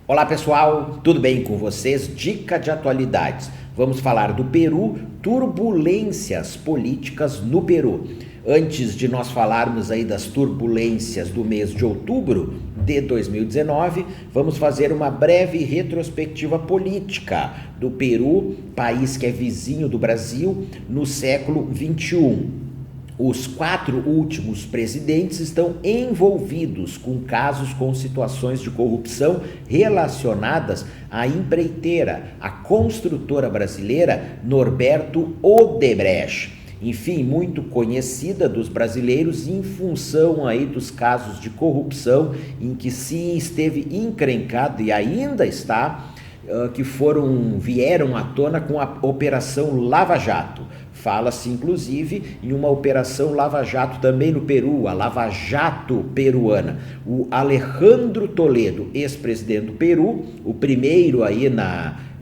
Olá pessoal, tudo bem com vocês? Dica de atualidades. Vamos falar do Peru, turbulências políticas no Peru. Antes de nós falarmos aí das turbulências do mês de outubro de 2019, vamos fazer uma breve retrospectiva política do Peru, país que é vizinho do Brasil, no século XXI. Os 4 últimos presidentes estão envolvidos com casos com situações de corrupção relacionadas à empreiteira, a construtora brasileira Norberto Odebrecht. Enfim, muito conhecida dos brasileiros em função aí dos casos de corrupção em que se esteve encrencado e ainda está, que vieram à tona com a Operação Lava Jato. Fala-se, inclusive, em uma Operação Lava Jato também no Peru, a Lava Jato peruana. O Alejandro Toledo, ex-presidente do Peru, o primeiro aí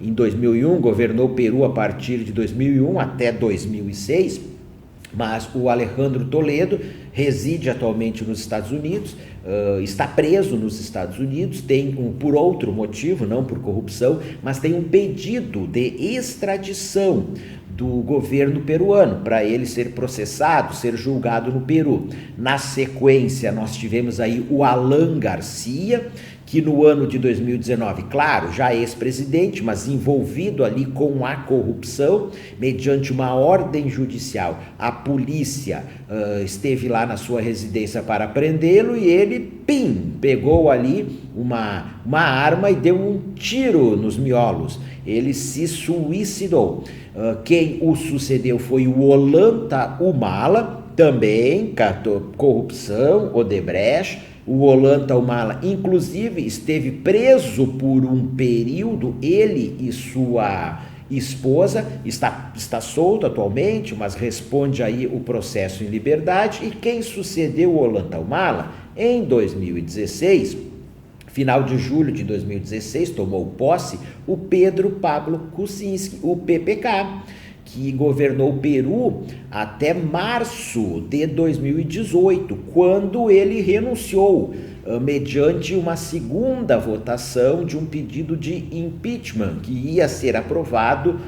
em 2001, governou o Peru a partir de 2001 até 2006, mas o Alejandro Toledo reside atualmente nos Estados Unidos, está preso nos Estados Unidos, por outro motivo, não por corrupção, mas tem um pedido de extradição do governo peruano para ele ser processado, ser julgado no Peru. Na sequência, nós tivemos aí o Alan Garcia, que no ano de 2019, claro, já é ex-presidente, mas envolvido ali com a corrupção, mediante uma ordem judicial, a polícia esteve lá na sua residência para prendê-lo e ele, pegou ali uma arma e deu um tiro nos miolos. Ele se suicidou. Quem o sucedeu foi o Ollanta Humala, também corrupção, Odebrecht. O Ollanta Humala, inclusive, esteve preso por um período, ele e sua esposa, está solto atualmente, mas responde aí o processo em liberdade. E quem sucedeu o Ollanta Humala, em 2016, final de julho de 2016, tomou posse o Pedro Pablo Kuczynski, o PPK, que governou o Peru até março de 2018, quando ele renunciou, mediante uma segunda votação de um pedido de impeachment, que ia ser aprovado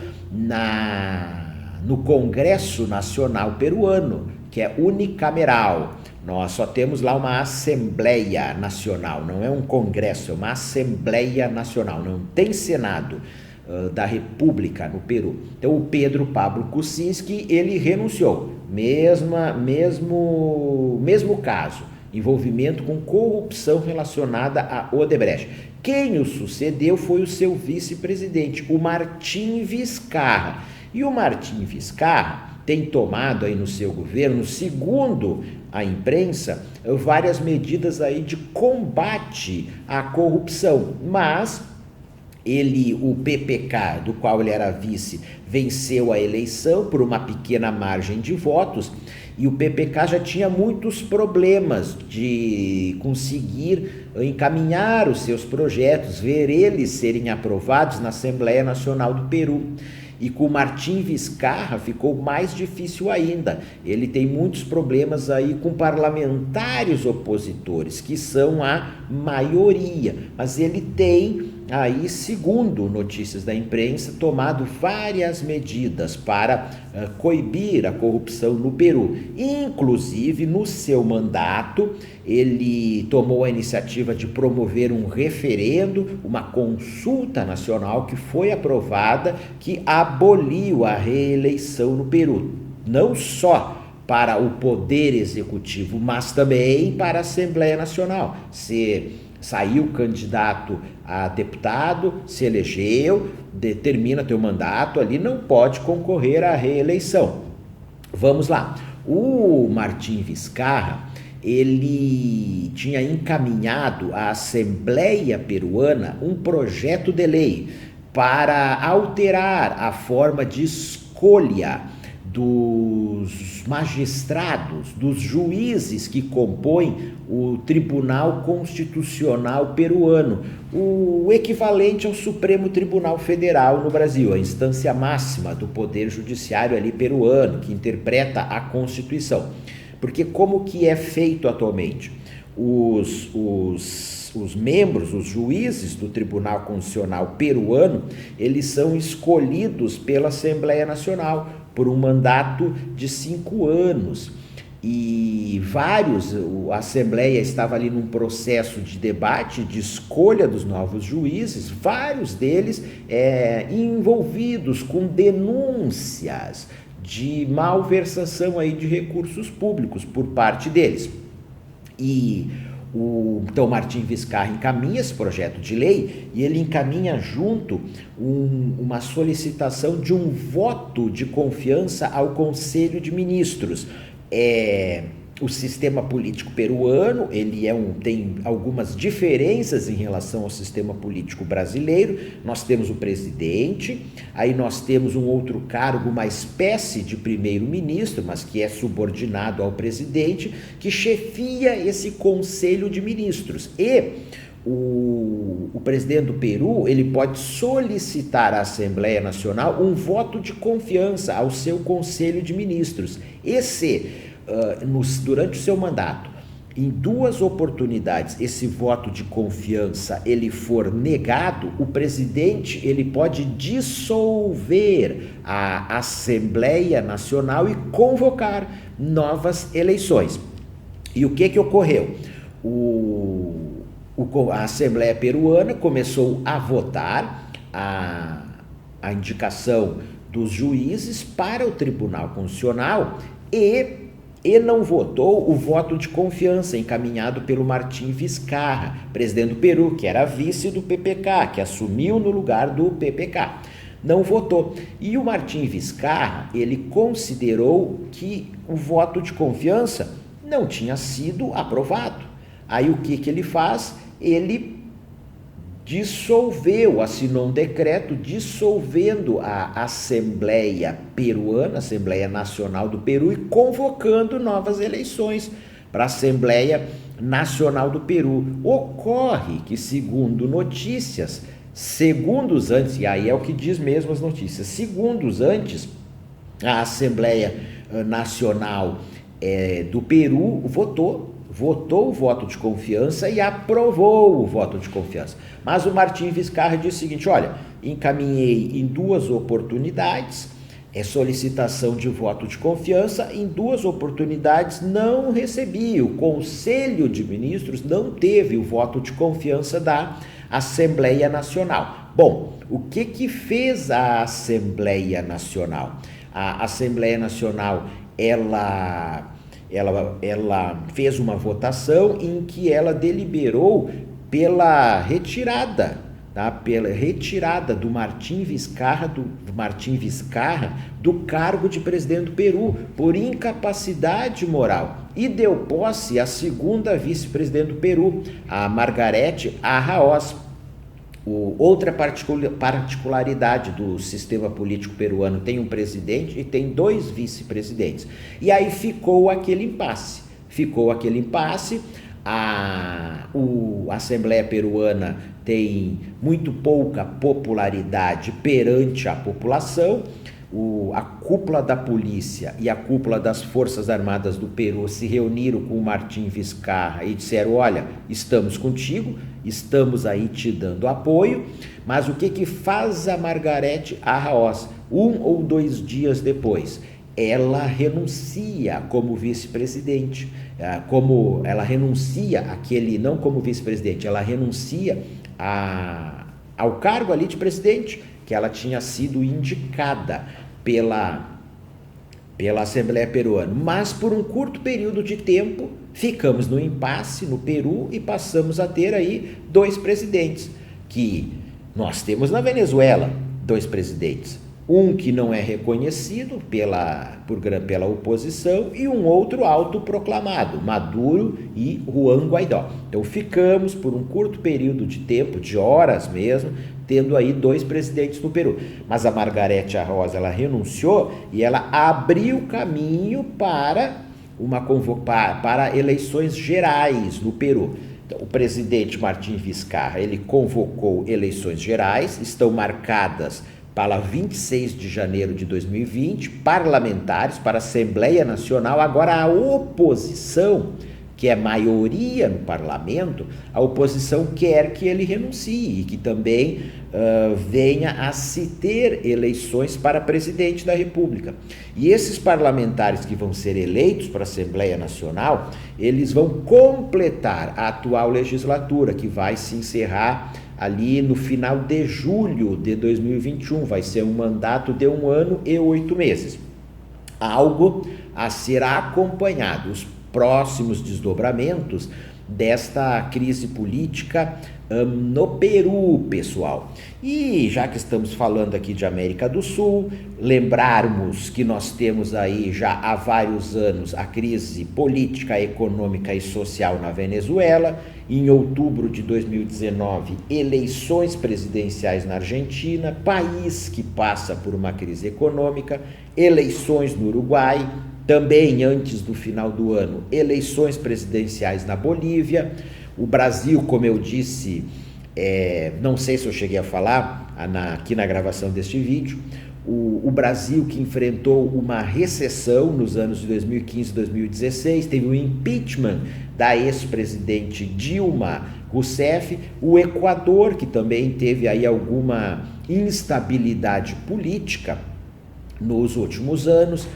no Congresso Nacional Peruano, que é unicameral. Nós só temos lá uma Assembleia Nacional, não é um Congresso, é uma Assembleia Nacional, não tem Senado da República no Peru. Então o Pedro Pablo Kuczynski, ele renunciou, mesmo caso, envolvimento com corrupção relacionada a Odebrecht. Quem o sucedeu foi o seu vice-presidente, o Martim Vizcarra. E o Martim Vizcarra tem tomado aí no seu governo, segundo a imprensa, várias medidas aí de combate à corrupção, mas o PPK, do qual ele era vice, venceu a eleição por uma pequena margem de votos, e o PPK já tinha muitos problemas de conseguir encaminhar os seus projetos, ver eles serem aprovados na Assembleia Nacional do Peru. E com o Martim Vizcarra ficou mais difícil ainda. Ele tem muitos problemas aí com parlamentares opositores, que são a maioria, mas ele tem aí, segundo notícias da imprensa, tomado várias medidas para coibir a corrupção no Peru. Inclusive, no seu mandato, ele tomou a iniciativa de promover um referendo, uma consulta nacional que foi aprovada, que aboliu a reeleição no Peru. Não só para o Poder Executivo, mas também para a Assembleia Nacional. Saiu candidato a deputado, se elegeu, termina teu mandato ali, não pode concorrer à reeleição. Vamos lá. O Martim Vizcarra, ele tinha encaminhado à Assembleia Peruana um projeto de lei para alterar a forma de escolha dos magistrados, dos juízes que compõem o Tribunal Constitucional peruano, o equivalente ao Supremo Tribunal Federal no Brasil, a instância máxima do poder judiciário ali peruano, que interpreta a Constituição. Porque como que é feito atualmente? Os os membros, os juízes do Tribunal Constitucional peruano, eles são escolhidos pela Assembleia Nacional por um mandato de 5 anos. E a Assembleia estava ali num processo de debate, de escolha dos novos juízes, vários deles envolvidos com denúncias de malversação aí de recursos públicos por parte deles. E então Martim Vizcarra encaminha esse projeto de lei e ele encaminha junto uma solicitação de um voto de confiança ao Conselho de Ministros. O sistema político peruano, ele tem algumas diferenças em relação ao sistema político brasileiro. Nós temos o presidente, aí nós temos um outro cargo, uma espécie de primeiro-ministro, mas que é subordinado ao presidente, que chefia esse conselho de ministros. E o presidente do Peru, ele pode solicitar à Assembleia Nacional um voto de confiança ao seu conselho de ministros. Durante o seu mandato, em 2 oportunidades, esse voto de confiança ele for negado, o presidente ele pode dissolver a Assembleia Nacional e convocar novas eleições. E o que ocorreu? A Assembleia Peruana começou a votar a indicação dos juízes para o Tribunal Constitucional e não votou o voto de confiança encaminhado pelo Martim Vizcarra, presidente do Peru, que era vice do PPK, que assumiu no lugar do PPK. Não votou. E o Martim Vizcarra, ele considerou que o voto de confiança não tinha sido aprovado. Aí o que ele faz? Ele assinou um decreto dissolvendo a Assembleia Peruana, Assembleia Nacional do Peru, e convocando novas eleições para a Assembleia Nacional do Peru. Ocorre que, segundo notícias, segundos antes, e aí é o que diz mesmo as notícias, segundos antes, a Assembleia Nacional do Peru votou o voto de confiança e aprovou o voto de confiança. Mas o Martim Vizcarra disse o seguinte: olha, encaminhei em 2 oportunidades solicitação de voto de confiança, em 2 oportunidades não recebi, o Conselho de Ministros não teve o voto de confiança da Assembleia Nacional. Bom, o que fez a Assembleia Nacional? A Assembleia Nacional, ela fez uma votação em que ela deliberou pela retirada do Martim Vizcarra do cargo de presidente do Peru por incapacidade moral, e deu posse à segunda vice-presidente do Peru, a Margarete Arraoz. Outra particularidade do sistema político peruano: tem um presidente e tem 2 vice-presidentes. E aí ficou aquele impasse. A Assembleia Peruana tem muito pouca popularidade perante a população. A cúpula da polícia e a cúpula das Forças Armadas do Peru se reuniram com o Martim Vizcarra e disseram: olha, estamos contigo, estamos aí te dando apoio. Mas o que faz a Margarete Arraoz? 1 ou 2 dias depois, ela renuncia como vice-presidente, não como vice-presidente, ela renuncia ao cargo ali de presidente, que ela tinha sido indicada pela Assembleia Peruana. Mas por um curto período de tempo ficamos no impasse no Peru e passamos a ter aí 2 presidentes, que nós temos na Venezuela 2 presidentes. Um que não é reconhecido pela oposição e um outro autoproclamado, Maduro e Juan Guaidó. Então ficamos por um curto período de tempo, de horas mesmo, tendo aí 2 presidentes no Peru. Mas a Margarete Arraoz, ela renunciou e ela abriu caminho para eleições gerais no Peru. Então, o presidente Martim Vizcarra, ele convocou eleições gerais, estão marcadas para 26 de janeiro de 2020, parlamentares para a Assembleia Nacional. Agora a oposição que é maioria no parlamento, a oposição quer que ele renuncie e que também venha a se ter eleições para presidente da República. E esses parlamentares que vão ser eleitos para a Assembleia Nacional, eles vão completar a atual legislatura, que vai se encerrar ali no final de julho de 2021, vai ser um mandato de 1 ano e 8 meses. Algo a ser acompanhado, os próximos desdobramentos desta crise política no Peru, pessoal. E já que estamos falando aqui de América do Sul, lembrarmos que nós temos aí já há vários anos a crise política, econômica e social na Venezuela. Em outubro de 2019, eleições presidenciais na Argentina, país que passa por uma crise econômica, eleições no Uruguai, também antes do final do ano, eleições presidenciais na Bolívia. O Brasil, como eu disse, não sei se eu cheguei a falar aqui na gravação deste vídeo, o Brasil que enfrentou uma recessão nos anos de 2015 e 2016, teve o impeachment da ex-presidente Dilma Rousseff, o Equador, que também teve aí alguma instabilidade política nos últimos anos,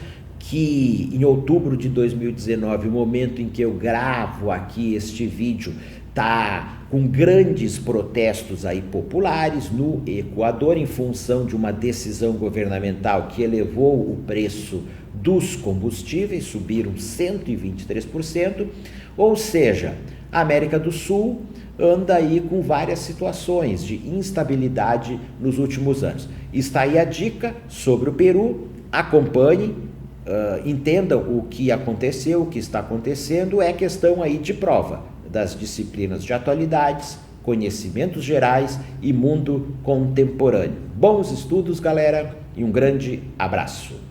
que em outubro de 2019, o momento em que eu gravo aqui este vídeo, está com grandes protestos aí populares no Equador em função de uma decisão governamental que elevou o preço dos combustíveis, subiram 123%, ou seja, a América do Sul anda aí com várias situações de instabilidade nos últimos anos. Está aí a dica sobre o Peru, acompanhem, entendam o que aconteceu, o que está acontecendo, é questão aí de prova das disciplinas de atualidades, conhecimentos gerais e mundo contemporâneo. Bons estudos, galera, e um grande abraço.